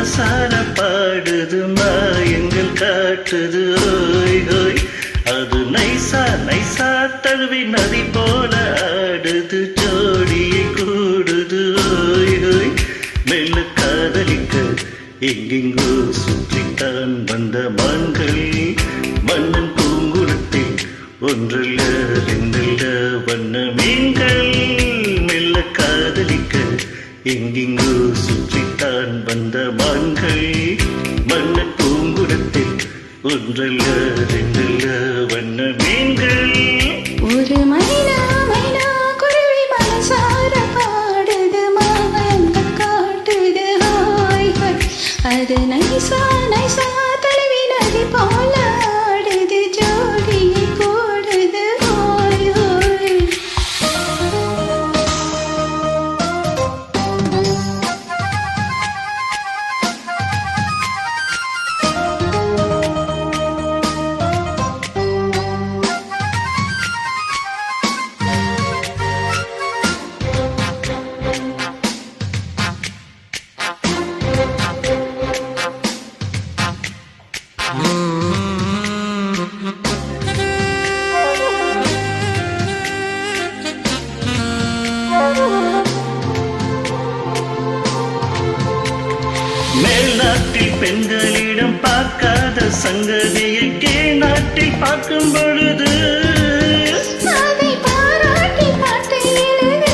மனசார பாடுது மாயங்கள் காட்டுது ஓய் ஓய் அது நைசா நைசா தழுவி நதி போல ஆடுது ஜோடியை கூடுது ஓய் ஓய் மெல்ல காதலிக்க எங்கெங்கோ சுற்றித்தான் வந்த மான்கள் மன்னன் பூங்குளத்தில் ஒன்றல்ல ரெண்டல்ல வண்ண மீன்கள் மெல்ல காதலிக்க எங்கெங்கோ சுற்றித்தான் வந்த மான்கள் மன்னன் பூங்குளத்தில் ஒன்றல்ல ரெண்டல்ல வண்ண மீன்கள் ஒரு மைனா மைனா குருவி மனசார பாடுது மாயங்கள் காட்டுது ஹாய் ஹாய் அது நைசா நைசா தழுவி நதி போல ஆடுது ஜோடியை கூடுது ஹாய் ஹாய் மேல்நாட்டில் பெண்களிடம் பார்க்காத சங்கதியை கீழ் நாட்டில் பார்க்கும் பொழுது அதை பாராட்டி பாட்டு எழுது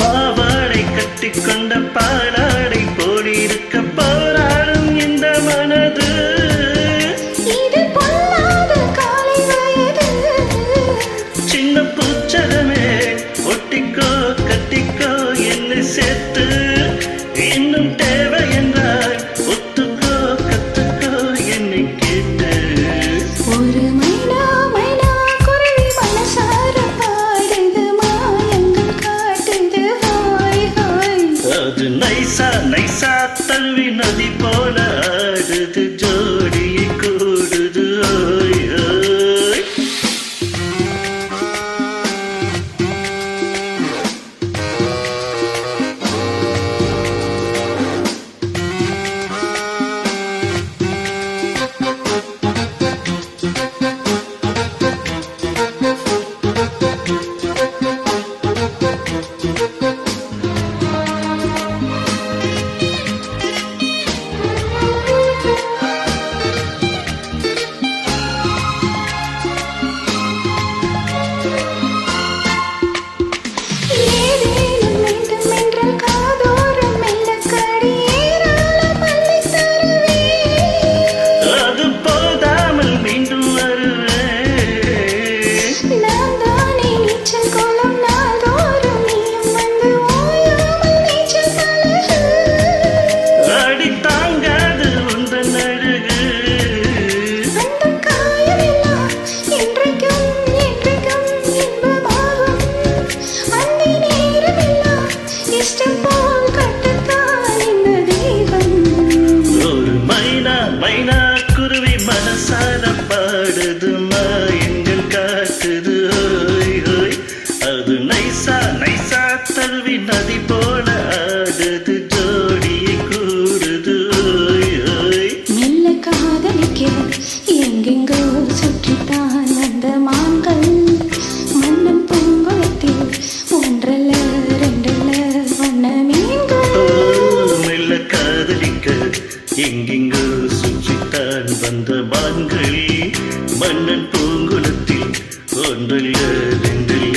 பாவாடை கட்டிக்கொண்ட பாலாடை போலிருக்க போராடும் இந்த மனது இது பொல்லாத காலை வயது சின்ன பூச்சரமே ஒட்டிக்கோ கட்டிக்கோ என்னை சேர்த்து இன்னும் தேவை என்றால் ஒத்துக்கோ கத்துக்கோ என்னை கேட்டு ஒரு மைனா மைனா குருவி மனசார பாடுது மாயங்கள் காட்டுது ஹாய் ஹாய் அது நைசா நைசா தழுவி நதி போல ஆடுது ஜோடியை கூடுது ஓய் ஓய் ஏதேனும் வேண்டும் என்றால் காதோரம் மெல்ல கடியேறால பல்லை தருவேன் அது போதாமல் மீண்டும் வருவேன் நான் தானே நீச்சல் குளம் நாள்தோறும் நீயும் வந்து ஓயாமல் நீச்சல் பழகு அடி தாங்காது உந்தன் அழகு அந்த காயமெல்லாம் என்றைக்கும் என்றைக்கும் இன்பமாகும் அந்த நேரமெல்லாம் இஷ்டம் போல் கட்டத்தான் இந்த தெய்வம் ஒரு மைனா மைனா குருவி மனசார பாடுது மாயங்கள் காட்டுது ஓய் ஓய் அது நைசா நைசா தழுவி நதி போல ஆடுது ஜோடியை கூடுது ஓய் ஓய் மெல்ல காதலிக்க எங்கெங்கோ சுற்றித்தான் வந்த மான்கள் மன்னன் பூங்குளத்தில் ஒன்றல்ல ரெண்டல்ல வண்ண மீன்கள் மெல்ல காதலிக்க எங்கெங்கோ சுற்றித்தான் வந்த மான்கள் மன்னன் பூங்குளத்தில் ஒன்றல்ல ரெண்டல்ல